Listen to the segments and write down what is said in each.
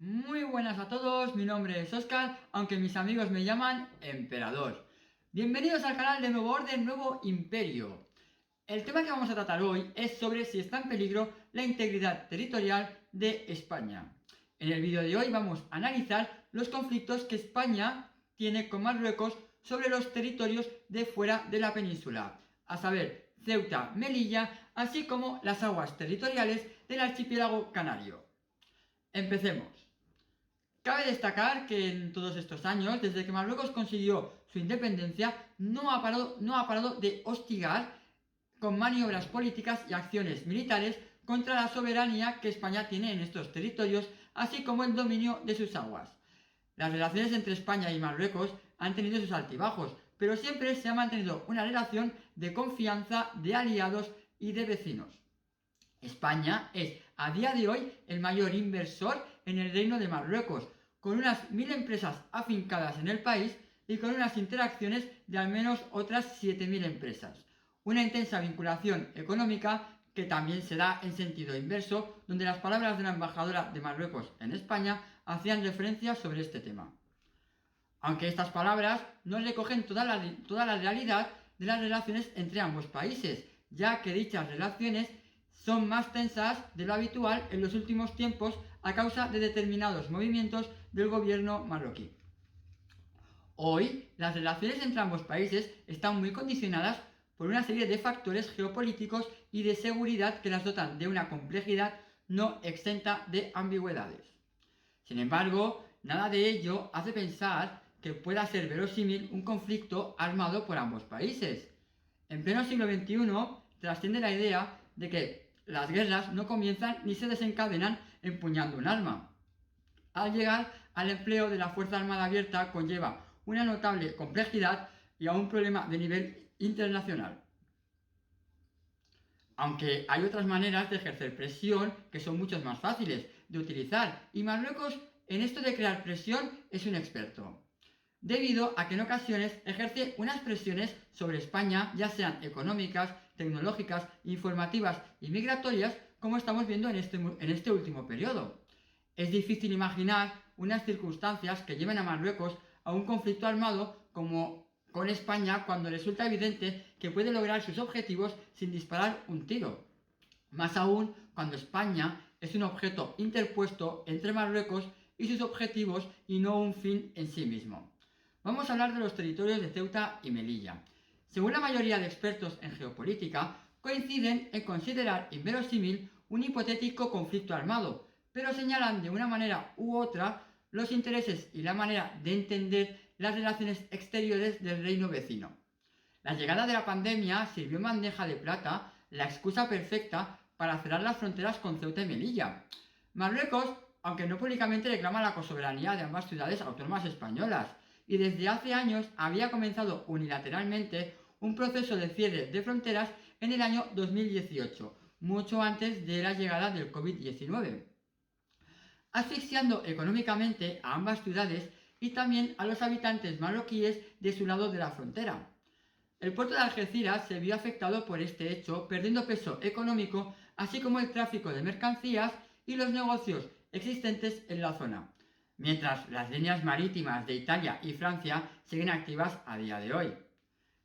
Muy buenas a todos, mi nombre es Oscar, aunque mis amigos me llaman Emperador. Bienvenidos al canal de Nuevo Orden, Nuevo Imperio. El tema que vamos a tratar hoy es sobre si está en peligro la integridad territorial de España. En el vídeo de hoy vamos a analizar los conflictos que España tiene con Marruecos sobre los territorios de fuera de la península, a saber, Ceuta, Melilla, así como las aguas territoriales del archipiélago canario. Empecemos. Cabe destacar que en todos estos años, desde que Marruecos consiguió su independencia, no ha parado de hostigar con maniobras políticas y acciones militares contra la soberanía que España tiene en estos territorios, así como el dominio de sus aguas. Las relaciones entre España y Marruecos han tenido sus altibajos, pero siempre se ha mantenido una relación de confianza, de aliados y de vecinos. España es a día de hoy el mayor inversor en el Reino de Marruecos, con unas 1000 empresas afincadas en el país y con unas interacciones de al menos otras 7000 empresas. Una intensa vinculación económica que también se da en sentido inverso, donde las palabras de la embajadora de Marruecos en España hacían referencia sobre este tema. Aunque estas palabras no recogen toda la realidad de las relaciones entre ambos países, ya que dichas relaciones son más tensas de lo habitual en los últimos tiempos a causa de determinados movimientos del gobierno marroquí. Hoy, las relaciones entre ambos países están muy condicionadas por una serie de factores geopolíticos y de seguridad que las dotan de una complejidad no exenta de ambigüedades. Sin embargo, nada de ello hace pensar que pueda ser verosímil un conflicto armado por ambos países. En pleno siglo XXI trasciende la idea de que las guerras no comienzan ni se desencadenan empuñando un arma. Al llegar al empleo de la Fuerza Armada Abierta conlleva una notable complejidad y a un problema de nivel internacional. Aunque hay otras maneras de ejercer presión que son mucho más fáciles de utilizar, y Marruecos en esto de crear presión es un experto, debido a que en ocasiones ejerce unas presiones sobre España, ya sean económicas, tecnológicas, informativas y migratorias, como estamos viendo en este último periodo. Es difícil imaginar unas circunstancias que lleven a Marruecos a un conflicto armado como con España cuando resulta evidente que puede lograr sus objetivos sin disparar un tiro. Más aún cuando España es un objeto interpuesto entre Marruecos y sus objetivos y no un fin en sí mismo. Vamos a hablar de los territorios de Ceuta y Melilla. Según la mayoría de expertos en geopolítica, coinciden en considerar inverosímil un hipotético conflicto armado, pero señalan de una manera u otra los intereses y la manera de entender las relaciones exteriores del reino vecino. La llegada de la pandemia sirvió en bandeja de plata, la excusa perfecta para cerrar las fronteras con Ceuta y Melilla. Marruecos, aunque no públicamente, reclama la cosoberanía de ambas ciudades autónomas españolas, y desde hace años había comenzado unilateralmente un proceso de cierre de fronteras en el año 2018, mucho antes de la llegada del COVID-19, asfixiando económicamente a ambas ciudades y también a los habitantes marroquíes de su lado de la frontera. El puerto de Algeciras se vio afectado por este hecho, perdiendo peso económico, así como el tráfico de mercancías y los negocios existentes en la zona, mientras las líneas marítimas de Italia y Francia siguen activas a día de hoy.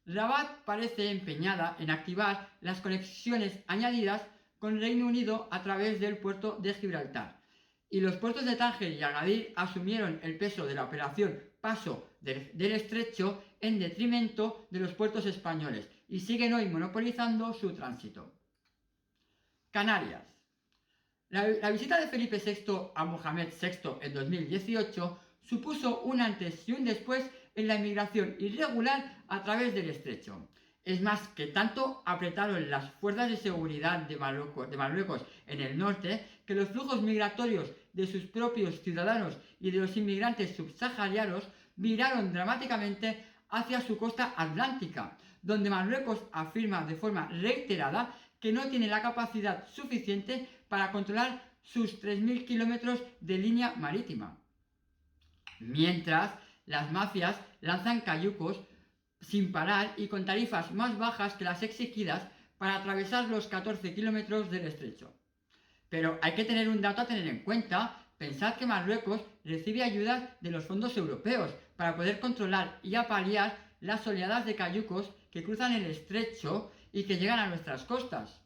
Rabat parece empeñada en activar las conexiones añadidas con Reino Unido a través del puerto de Gibraltar, y los puertos de Tánger y Agadir asumieron el peso de la operación Paso del Estrecho en detrimento de los puertos españoles y siguen hoy monopolizando su tránsito. Canarias. La visita de Felipe VI a Mohamed VI en 2018 supuso un antes y un después en la inmigración irregular a través del estrecho. Es más, que tanto apretaron las fuerzas de seguridad de Marruecos en el norte que los flujos migratorios de sus propios ciudadanos y de los inmigrantes subsaharianos viraron dramáticamente hacia su costa atlántica, donde Marruecos afirma de forma reiterada que no tiene la capacidad suficiente para controlar sus 3000 kilómetros de línea marítima. Mientras, las mafias lanzan cayucos sin parar y con tarifas más bajas que las exigidas para atravesar los 14 kilómetros del estrecho. Pero hay que tener un dato a tener en cuenta, pensad que Marruecos recibe ayudas de los fondos europeos para poder controlar y apalear las oleadas de cayucos que cruzan el estrecho y que llegan a nuestras costas.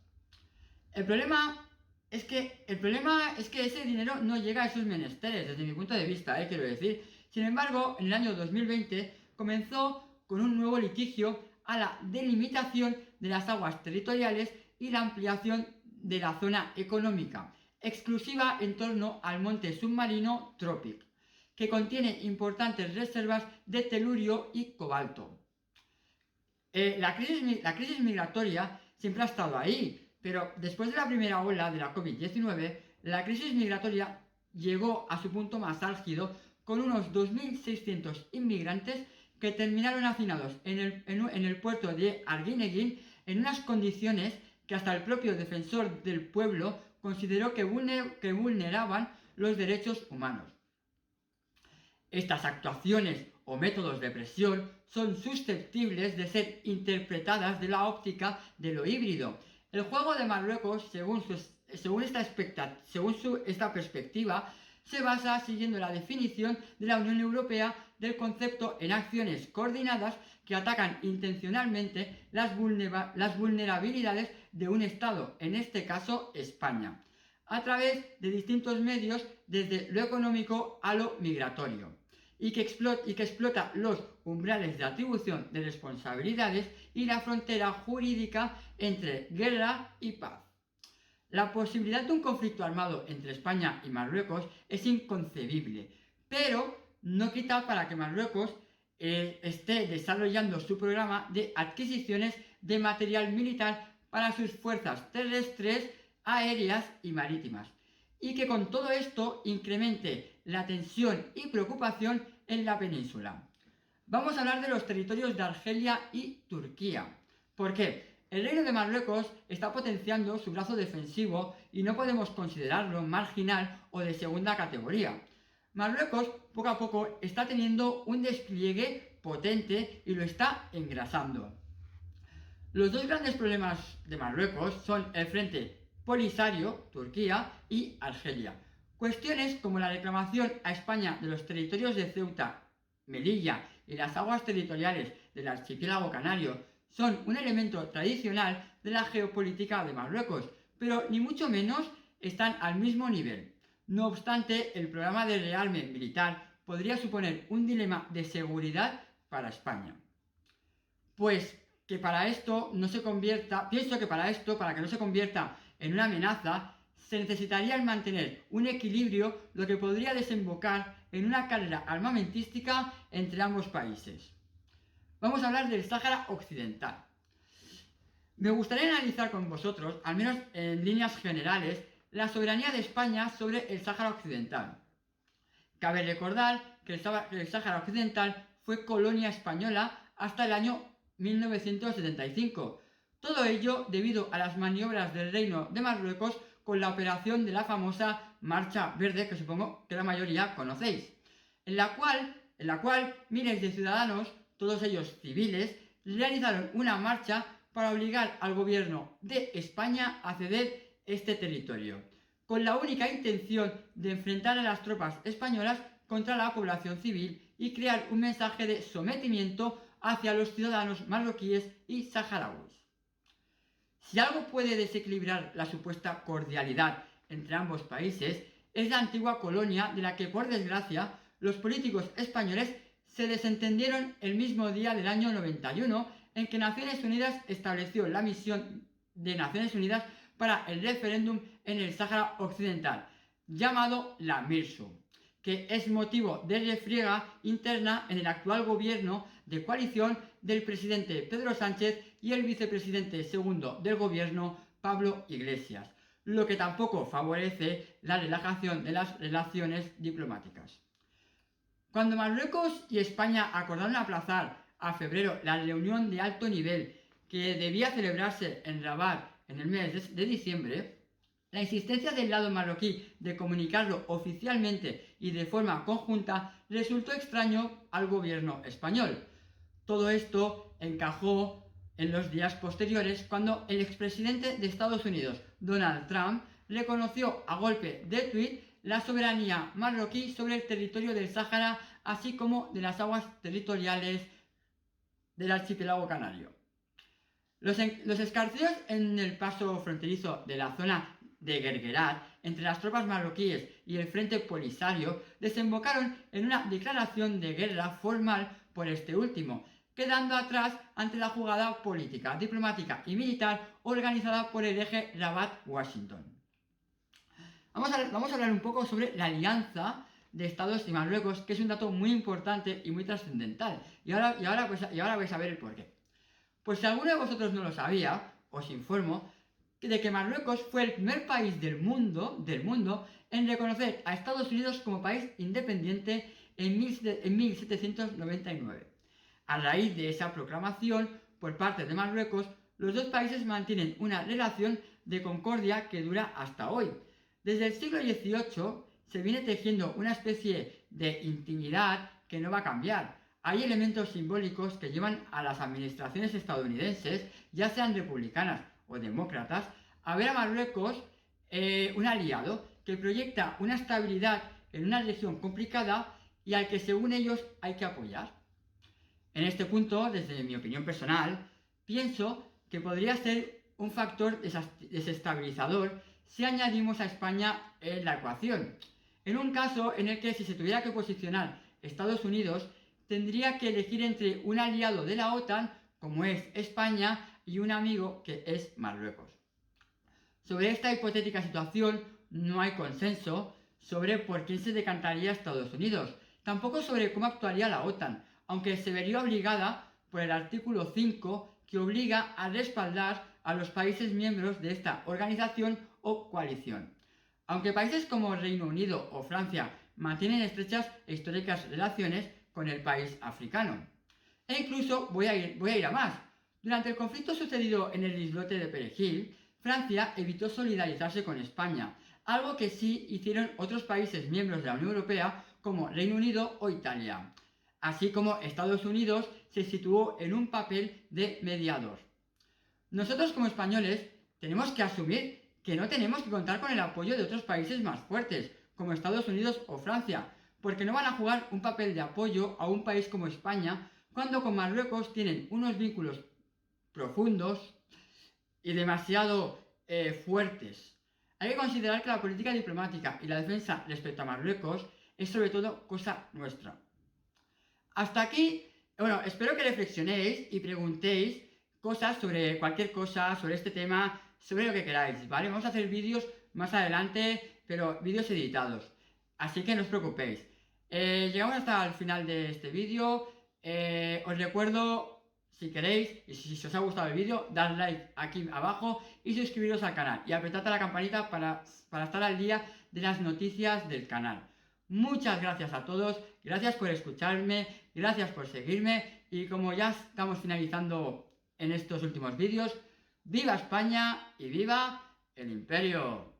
El problema es que ese dinero no llega a esos menesteres, desde mi punto de vista, quiero decir. Sin embargo, en el año 2020 comenzó con un nuevo litigio a la delimitación de las aguas territoriales y la ampliación de la zona económica, exclusiva en torno al monte submarino Tropic, que contiene importantes reservas de telurio y cobalto. La crisis migratoria siempre ha estado ahí, pero después de la primera ola de la COVID-19, la crisis migratoria llegó a su punto más álgido con unos 2.600 inmigrantes que terminaron hacinados en el puerto de Arguineguín en unas condiciones que hasta el propio defensor del pueblo consideró que vulneraban los derechos humanos. Estas actuaciones o métodos de presión son susceptibles de ser interpretadas de la óptica de lo híbrido. El juego de Marruecos, según esta perspectiva, se basa siguiendo la definición de la Unión Europea del concepto en acciones coordinadas que atacan intencionalmente las vulnerabilidades de un Estado, en este caso España, a través de distintos medios desde lo económico a lo migratorio, y que explota los umbrales de atribución de responsabilidades y la frontera jurídica entre guerra y paz. La posibilidad de un conflicto armado entre España y Marruecos es inconcebible, pero no quita para que Marruecos esté desarrollando su programa de adquisiciones de material militar para sus fuerzas terrestres, aéreas y marítimas, y que con todo esto incremente la tensión y preocupación en la península. Vamos a hablar de los territorios de Argelia y Turquía. ¿Por qué? El Reino de Marruecos está potenciando su brazo defensivo y no podemos considerarlo marginal o de segunda categoría. Marruecos poco a poco está teniendo un despliegue potente y lo está engrasando. Los dos grandes problemas de Marruecos son el frente Polisario, Turquía, y Argelia. Cuestiones como la reclamación a España de los territorios de Ceuta, Melilla y las aguas territoriales del archipiélago canario son un elemento tradicional de la geopolítica de Marruecos, pero ni mucho menos están al mismo nivel. No obstante, el programa de rearme militar podría suponer un dilema de seguridad para España. Pienso que para que no se convierta en una amenaza, se necesitaría mantener un equilibrio, lo que podría desembocar en una carrera armamentística entre ambos países. Vamos a hablar del Sáhara Occidental. Me gustaría analizar con vosotros, al menos en líneas generales, la soberanía de España sobre el Sáhara Occidental. Cabe recordar que el Sáhara Occidental fue colonia española hasta el año 1975. Todo ello debido a las maniobras del Reino de Marruecos con la operación de la famosa Marcha Verde, que supongo que la mayoría conocéis, en la cual miles de ciudadanos, todos ellos civiles, realizaron una marcha para obligar al gobierno de España a ceder este territorio, con la única intención de enfrentar a las tropas españolas contra la población civil y crear un mensaje de sometimiento hacia los ciudadanos marroquíes y saharauis. Si algo puede desequilibrar la supuesta cordialidad entre ambos países, es la antigua colonia de la que, por desgracia, los políticos españoles se desentendieron el mismo día del año 91, en que Naciones Unidas estableció la misión de Naciones Unidas para el referéndum en el Sáhara Occidental, llamado la MIRSU, que es motivo de refriega interna en el actual gobierno de coalición del presidente Pedro Sánchez y el vicepresidente segundo del gobierno, Pablo Iglesias, lo que tampoco favorece la relajación de las relaciones diplomáticas. Cuando Marruecos y España acordaron aplazar a febrero la reunión de alto nivel que debía celebrarse en Rabat en el mes de diciembre, la insistencia del lado marroquí de comunicarlo oficialmente y de forma conjunta resultó extraño al gobierno español. Todo esto encajó en los días posteriores cuando el expresidente de Estados Unidos, Donald Trump, reconoció a golpe de tuit la soberanía marroquí sobre el territorio del Sáhara, así como de las aguas territoriales del archipiélago canario. Los escarceos en el paso fronterizo de la zona de Guerguerat entre las tropas marroquíes y el Frente Polisario desembocaron en una declaración de guerra formal por este último, quedando atrás ante la jugada política, diplomática y militar organizada por el eje Rabat-Washington. Vamos a hablar un poco sobre la alianza de Estados y Marruecos, que es un dato muy importante y muy trascendental. Y ahora vais a ver el porqué. Pues si alguno de vosotros no lo sabía, os informo de que Marruecos fue el primer país del mundo en reconocer a Estados Unidos como país independiente en 1799. A raíz de esa proclamación por parte de Marruecos, los dos países mantienen una relación de concordia que dura hasta hoy. Desde el siglo XVIII se viene tejiendo una especie de intimidad que no va a cambiar. Hay elementos simbólicos que llevan a las administraciones estadounidenses, ya sean republicanas o demócratas, a ver a Marruecos un aliado que proyecta una estabilidad en una región complicada y al que según ellos hay que apoyar. En este punto, desde mi opinión personal, pienso que podría ser un factor desestabilizador si añadimos a España en la ecuación. En un caso en el que si se tuviera que posicionar Estados Unidos, tendría que elegir entre un aliado de la OTAN, como es España, y un amigo que es Marruecos. Sobre esta hipotética situación no hay consenso sobre por quién se decantaría Estados Unidos, tampoco sobre cómo actuaría la OTAN, aunque se vería obligada por el artículo 5 que obliga a respaldar a los países miembros de esta organización o coalición. Aunque países como Reino Unido o Francia mantienen estrechas e históricas relaciones con el país africano. E incluso voy a ir a más. Durante el conflicto sucedido en el islote de Perejil, Francia evitó solidarizarse con España, algo que sí hicieron otros países miembros de la Unión Europea como Reino Unido o Italia. Así como Estados Unidos se situó en un papel de mediador. Nosotros como españoles tenemos que asumir que no tenemos que contar con el apoyo de otros países más fuertes, como Estados Unidos o Francia, porque no van a jugar un papel de apoyo a un país como España cuando con Marruecos tienen unos vínculos profundos y demasiado fuertes. Hay que considerar que la política diplomática y la defensa respecto a Marruecos es sobre todo cosa nuestra. Hasta aquí, bueno, espero que reflexionéis y preguntéis cosas sobre cualquier cosa, sobre este tema, sobre lo que queráis, ¿vale? Vamos a hacer vídeos más adelante, pero vídeos editados. Así que no os preocupéis. Llegamos hasta el final de este vídeo. Os recuerdo, si queréis, y si os ha gustado el vídeo, dar like aquí abajo y suscribiros al canal. Y apretad a la campanita para estar al día de las noticias del canal. Muchas gracias a todos, gracias por escucharme, gracias por seguirme. Y como ya estamos finalizando en estos últimos vídeos, ¡viva España y viva el Imperio!